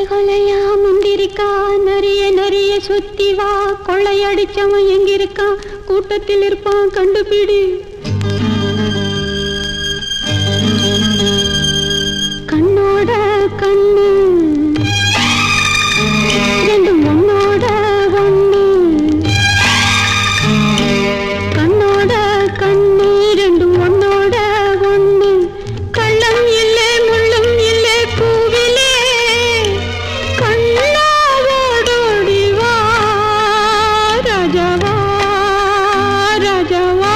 கொலையா முந்திரிக்கா நரிய நரிய சுத்தி வா கொள்ளையடிச்சவன் எங்கிருக்கான் கூட்டத்தில் இருப்பான் கண்டுபிடி கண்ணோட கண்ணு ரெண்டும் ஒன்னோட ஒண்ணு கண்ணோட கண்ணு ரெண்டும் ஒன்னோட ஒண்ணு கள்ளம் இல்லை முள்ளும் இல்லை பூவிலே கண்ணாவோடோடி வா ராஜாவா ராஜாவா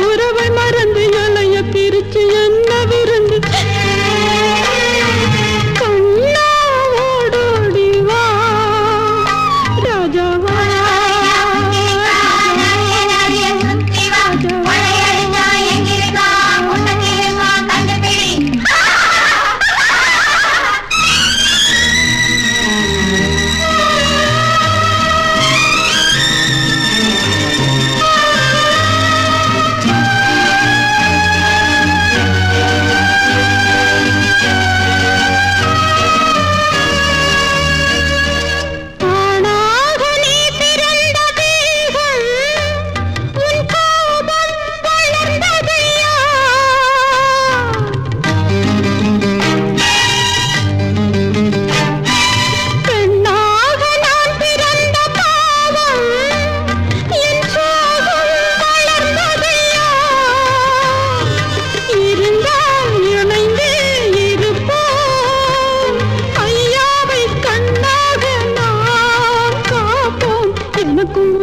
உறவை மறந்து எல்லைய பிரிச்சு என்ன விருந்து கண்ணாவோடோடி வா ராஜாவா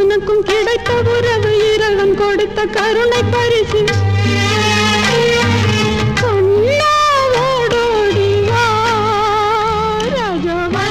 உனக்கும் கிடைத்த உறவு இரவன் கொடுத்த கருணை பரிசு கண்ணாவோடோடி வா ராஜாவா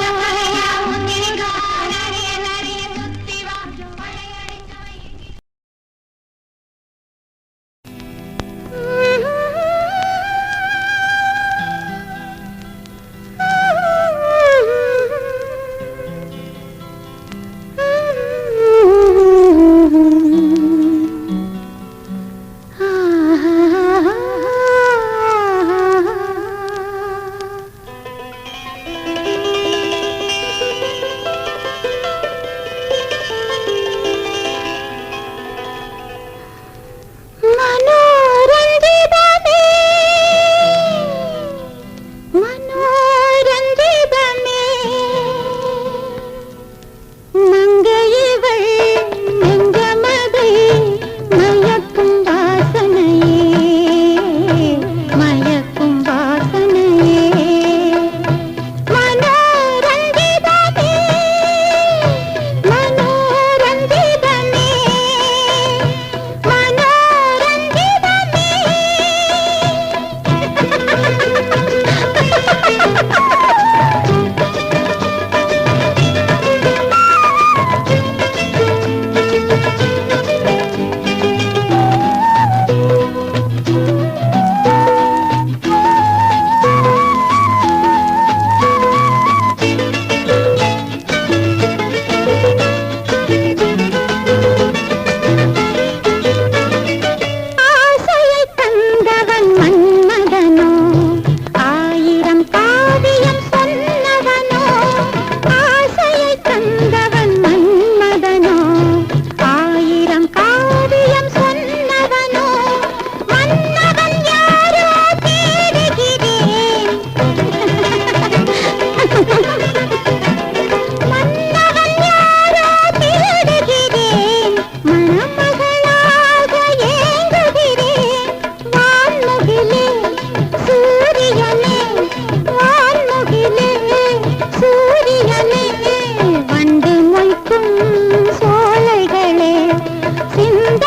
சிந்தையில்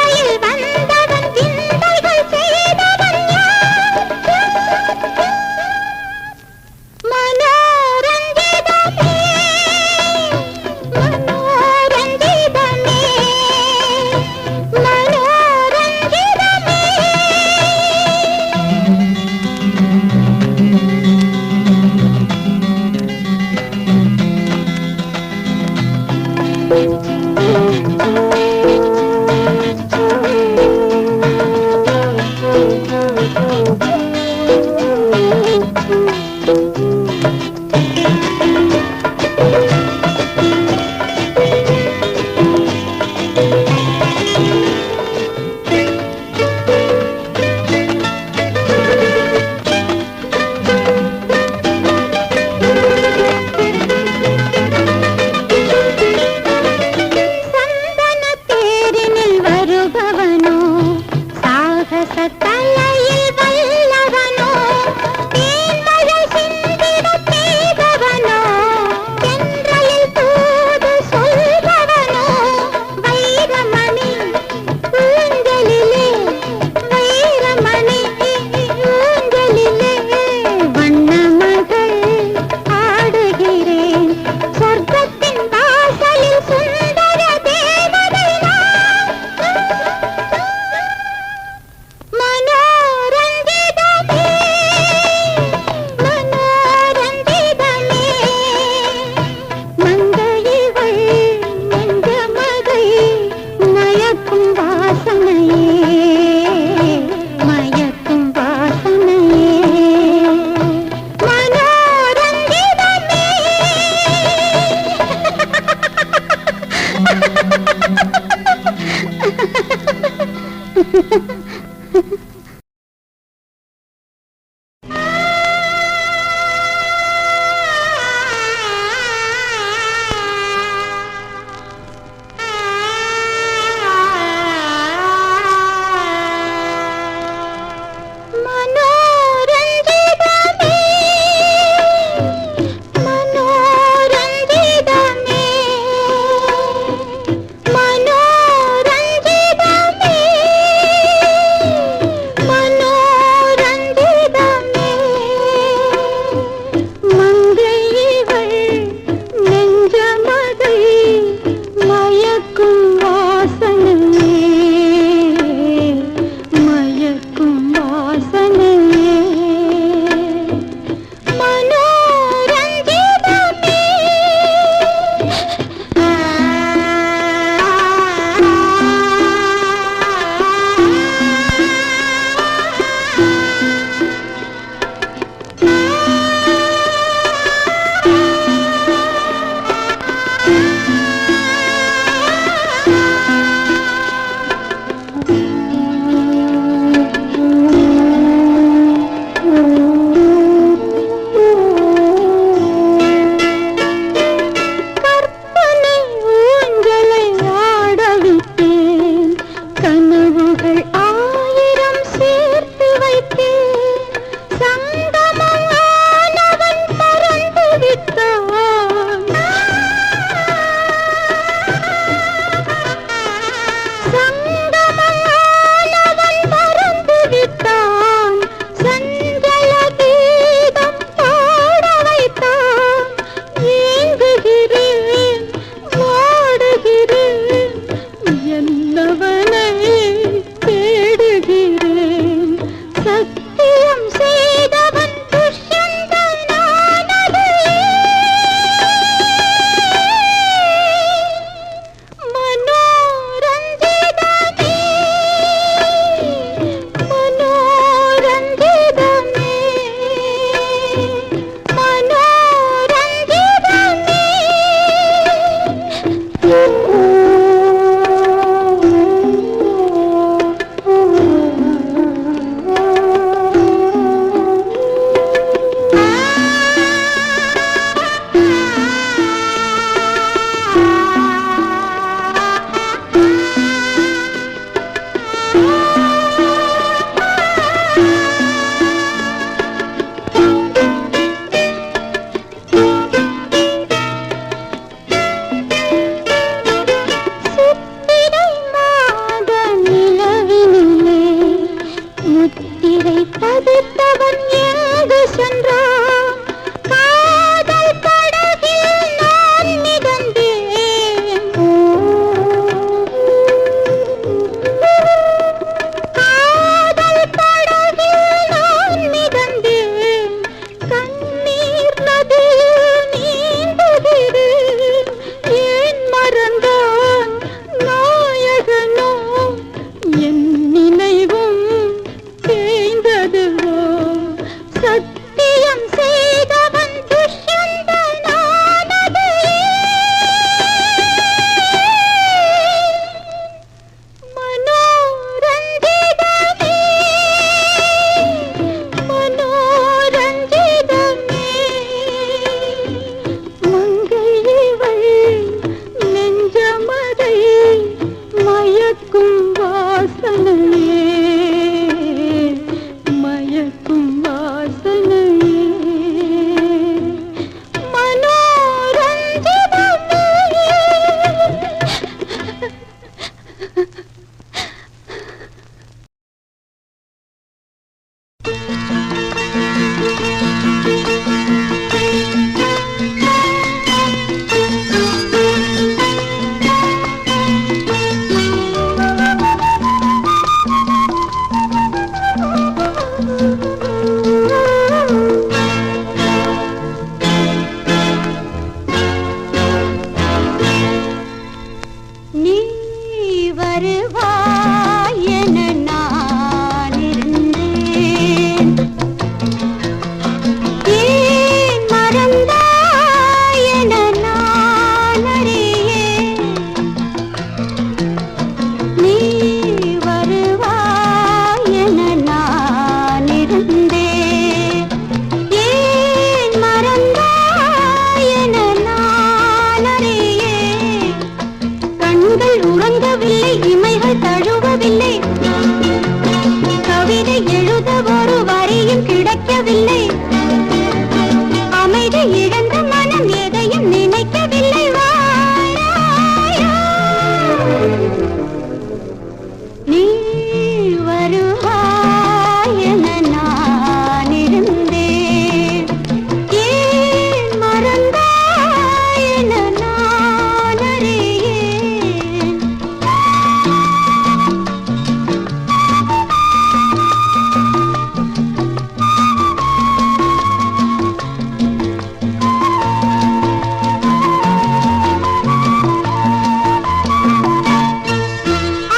வந்தவன் விந்தைகள் செய்தவன் யார்? மனோரஞ்சிதமே மனோரஞ்சிதமே மனோரஞ்சிதமே. சந்தன தேரினில் வருபவனோ சாகச தலையில் வல்லவனோ தேன்மழை சிந்திடச் செய்பவனோ தென்றலில் தூது சொல்பவனோ வைரமணி ஊஞ்சலிலே வைரமணி ஊஞ்சலிலே வண்ணமகள் ஆடுகிறேன் சொர்க்கத்தின் வாசலில் சுந்தர தேவதை நான். மனோரஞ்சிதமே மனோரஞ்சிதமே மங்கையிவள் நெஞ்சமதை மயக்கும் வாசனையே மயக்கும் வாசனையே மனோரஞ்சிதமே. மனோரஞ்சிதமே மனோரஞ்சிதமே மனோரஞ்சிதமே மனோரஞ்சிதமே மங்கையிவள் நெஞ்சமதை மயக்கும் வாசனையே மயக்கும் வாசனையே மனோரஞ்சிதமே. கற்பனை ஊஞ்சலை ஆடவிட்டேன் கனவுகள் ஆயிரம் சேர்த்து வைத்தேன் சங்கமமானவன் பறந்து விட்டான் சங்கமமானவன் பறந்து விட்டான் சஞ்சல கீதம் பாட வைத்தான் ஏங்குகிறேன் வாடுகிறேன் என்னவனை தேடுகிறேன் சத்தியம் செய்தவன் துஷ்யந்தனானது மனோரஞ்சிதமே மனோரஞ்சிதமே மனோரஞ்சிதமே. வருவாய் என நான் இருந்தேன். ஏன் மறந்தாய் என நான் அறியேன். நீ வருவாய் என நான் இருந்தேன். ஏன் மறந்தாய் என நான் அறியேன். கண்கள் உறங்கவில்லை, இமைகள் தழுவவில்லை, கவிதை எழுத ஒரு வரியும் கிடைக்கவில்லை. அமைதி இழந்த மனம் எதையும் நினைக்கவில்லை. வாராயோ நீ வருவாய் என நான் இருந்தேன். ஏன் மறந்தாய் என நான் அறியேன்.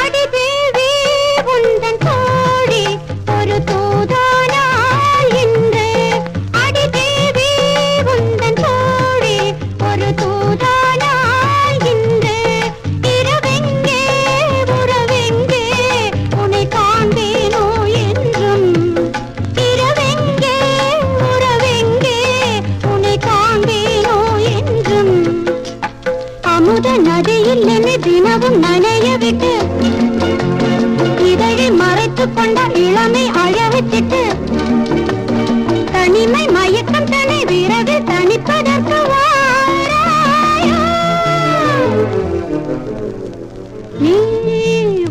அடிதேவி உந்தன் தோழி ஒரு தூதானாள் இன்று. அடிதேவி உந்தன் தோழி ஒரு தூதானாள் இன்று. இரவெங்கே உறவெங்கே உன்னை காண்பேனோ என்றும். இரவெங்கே உறவெங்கே உன்னை காண்பேனோ என்றும். அமுத நதியில் என்னை தினமும் நனைய விட்டு, இதழை மறைத்துக் கொண்ட இளமை அழவிச்சிட்டு, தனிமை மயக்கம் தன்னை விரைவில் தணிப்பதற்கு வாராயோ நீ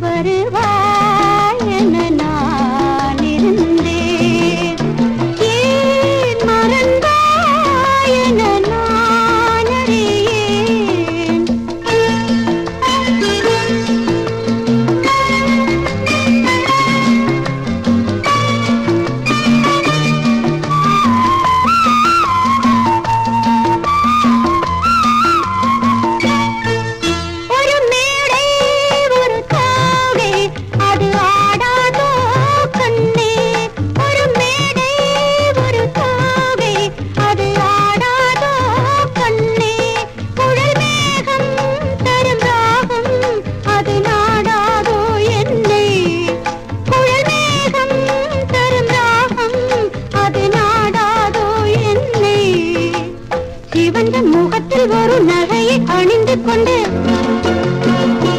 வருவாய் என நான் இருந்தேன். ஏன் மறந்தாய் என நான் அறியேன். ஒரு மேடை ஒரு தாவே அது ஆடாதோ கண்ணே. ஒரு மேடை ஒரு தாவே அது ஆடாதோ கண்ணே. குழல் மேகம் தரும் ராகம் அது நாடாதோ என்னை. குழல் மேகம் தரும் ராகம் அது நாடாதோ என்னை. சிவந்த முகத்தில் ஒரு நகையை அணிந்து கொண்டு,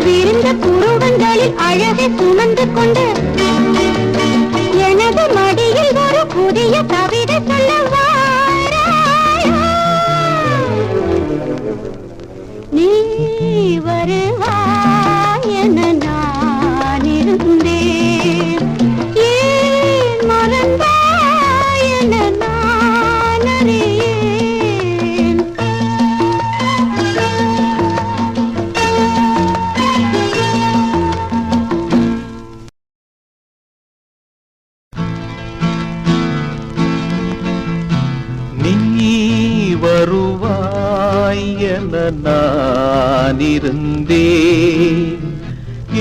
விரிந்த புருவங்களில் அழகை சுமந்து கொண்டு, எனது மடியில் ஒரு புதிய கவிதை சொல்ல வாராயோ நீ வருவாய் என நான் இருந்தேன். ஏன் மறந்தாய் என நான் அறியேன். நீ வருவாய் என நான் இருந்தேன்.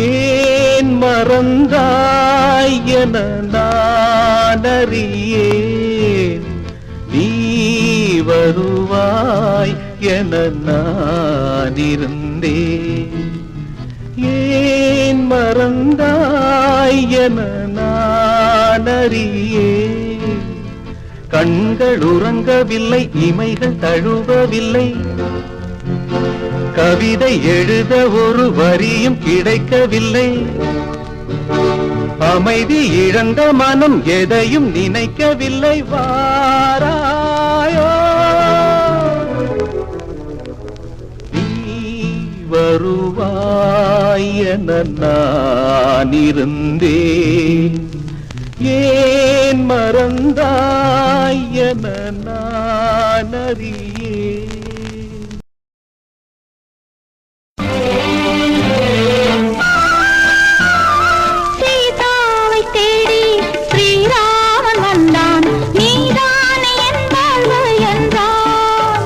ஏன் மறந்தாய் என நான் அறியேன். நீ வருவாய் என நான் இருந்தேன். ஏன் மறந்தாய் என நான் அறியேன். கண்கள் உறங்கவில்லை, இமைகள் தழுவவில்லை, கவிதை எழுத ஒரு வரியும் கிடைக்கவில்லை. அமைதி இழந்த மனம் எதையும் நினைக்கவில்லை. வாராயோ நீ வருவாய் என நான் இருந்தேன். ஏன் மறந்தாய் என நான் அறியேன். சீதாவை தேடி ஸ்ரீராமன் வந்தான், நீதானே என் வாழ்வு என்றான்.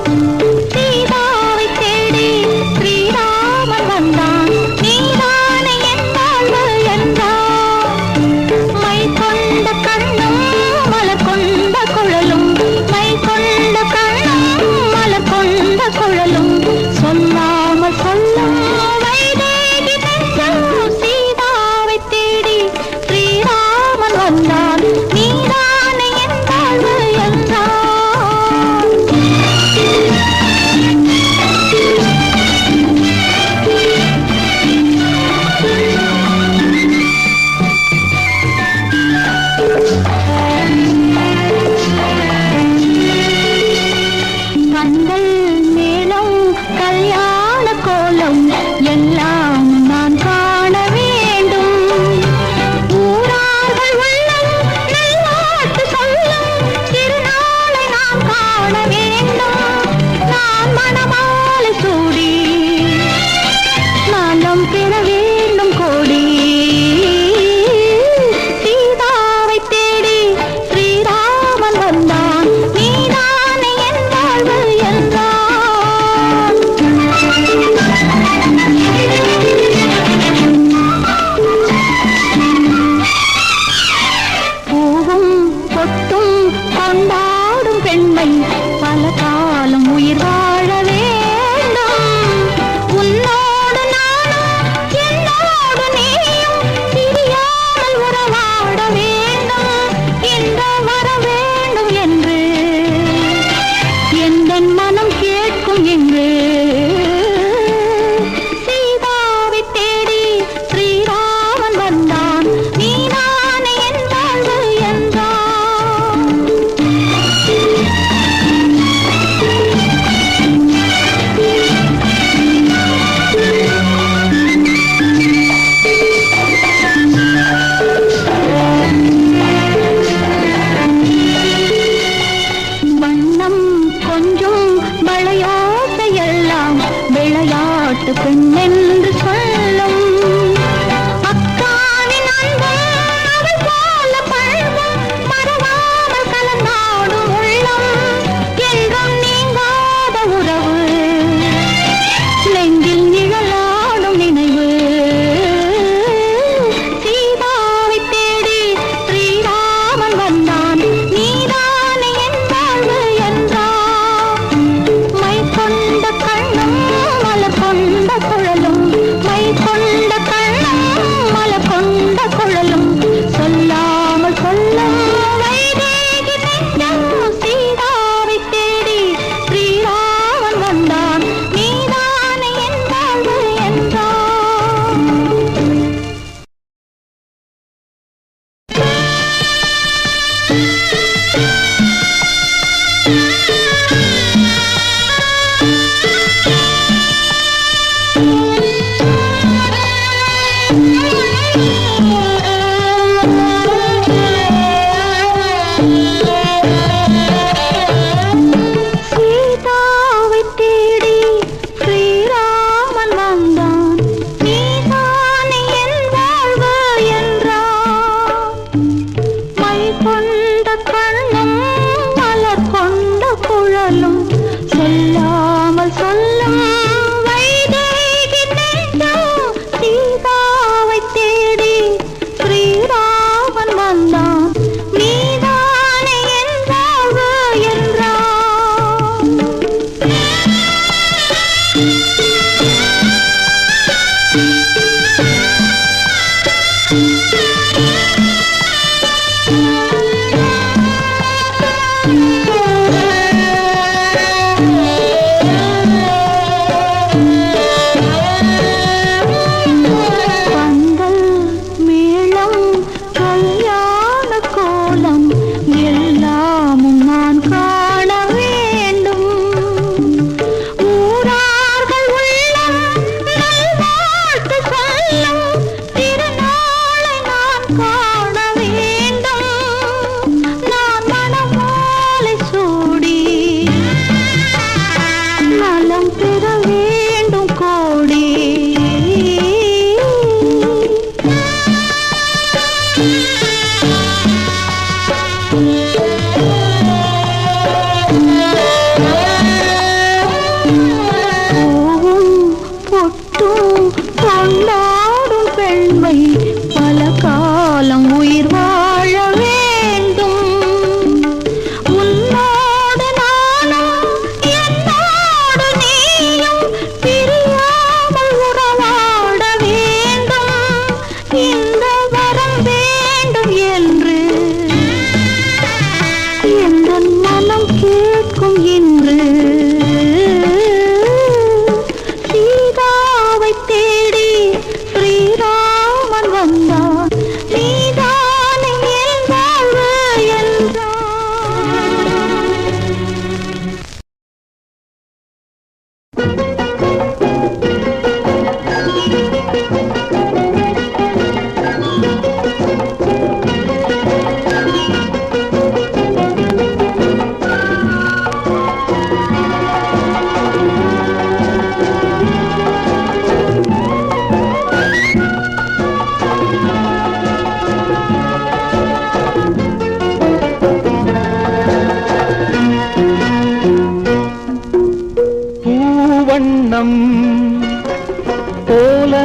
சீதாவை தேடி ஸ்ரீராமன் வந்தான், நீதானே என்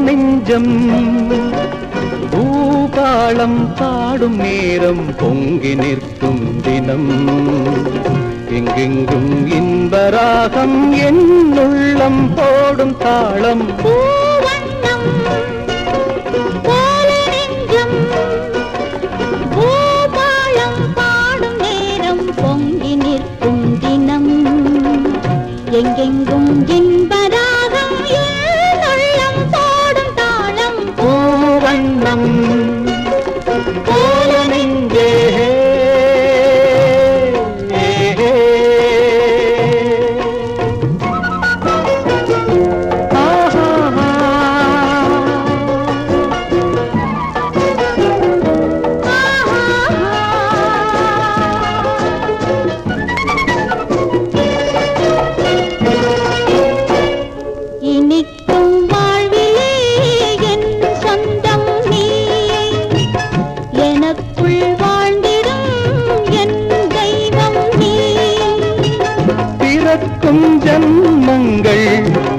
நெஞ்சம் பூபாளம் பாடும் நேரம் பொங்கி நிற்கும் தினம் எங்கெங்கும் இன்பராகம் என் உள்ளம் போடும் தாளம் பூவண்ணம் போல நெஞ்சம் பூபாளம் பாடும் நேரம் பொங்கி நிற்கும் தினம் எங்கெங்கும் இன்பராகம் என் உள்ளம் போடும் தாளம் பூவண்ணம் போல நெஞ்சே ஜன்மங்கள்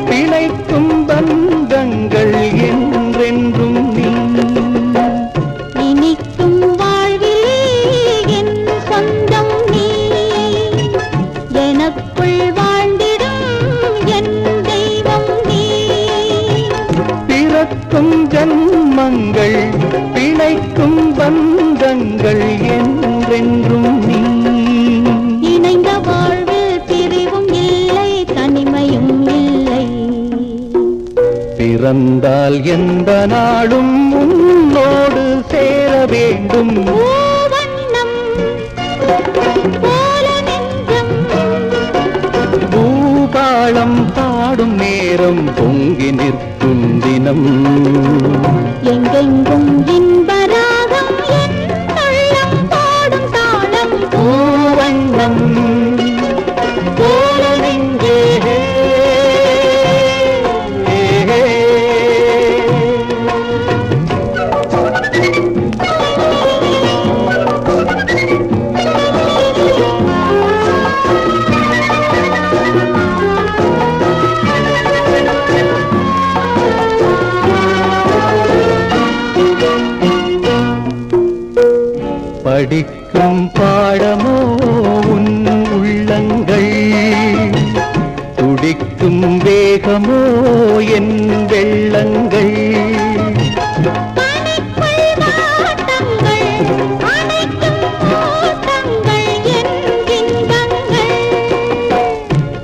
பிணைக்கும் பந்தங்கள் என்றென்றும் நீ இனிக்கும் வாழ்விலே என் சொந்தம் நீ எனக்குள் வாழ்ந்திடும் என் தெய்வம் நீ பிறக்கும் ஜன்மங்கள் பிணைக்கும் பந்தங்கள் என்றென்றும் நீ இணைந்த வாழ்வில் பிரிவும் இல்லை தனிமையும் இல்லை பிறந்தால் எந்த நாளும் உன்னோடு சேர வேண்டும் பூவண்ணம் போல நெஞ்சம் பூபாளம் பாடும் பாடும் நேரம் பொங்கி நிற்கும் தினம் எங்கெங்கும் இன்பராகம் என் உள்ளம் பாடும் தாளம் பூவண்ணம் போல நெஞ்சே படிக்கும் பாடமோ உன் உள்ளங்கள் துடிக்கும் வேகமோ என் வெள்ளங்கள்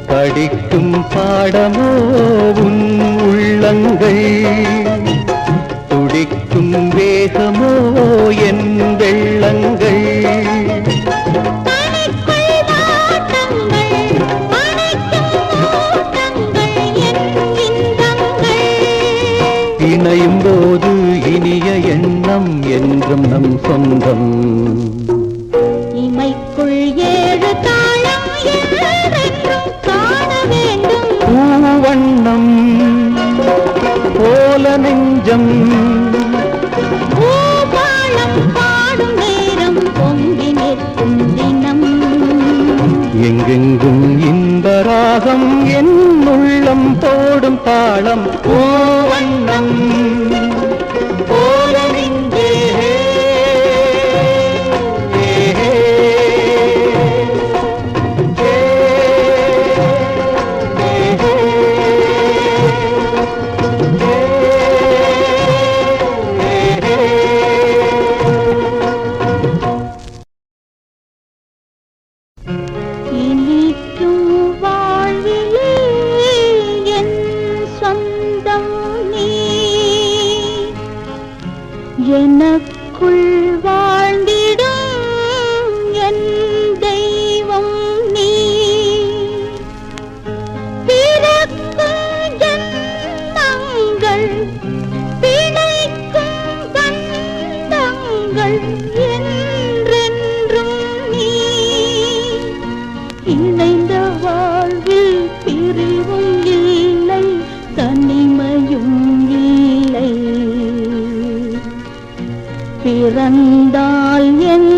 படிக்கும் பாடமோ உன் உள்ளங்கள் துடிக்கும் வேகமோ என் வெள்ளங்கள் இணையும் போது இனிய எண்ணம் என்றும் நம் சொந்தம் இமைக்குள் ஏழு தாளம் என்றும் காண வேண்டும் பூவண்ணம் போல நெஞ்சம் பூபாலம் பாடும் நேரம் பொங்கி நிற்கும் தினம் எங்கெங்கும் இந்த ராகம் என் உள்ளம் போடும் தாளம் பூவண்ணம் போல நெஞ்சே இனிக்கும் வாழ்விலே என் சொந்தம் நீ எனக்குள் வாழ்ந்திடும் என் தெய்வம் நீ பிறக்கும் ஜன்மங்கள் பிணைக்கும் பந்தங்கள் என்றென்றும் நீ இணைந்த வாழ்வில் பிரிவும் இல்லை தனிமையும் இல்லை பிறந்தால் என்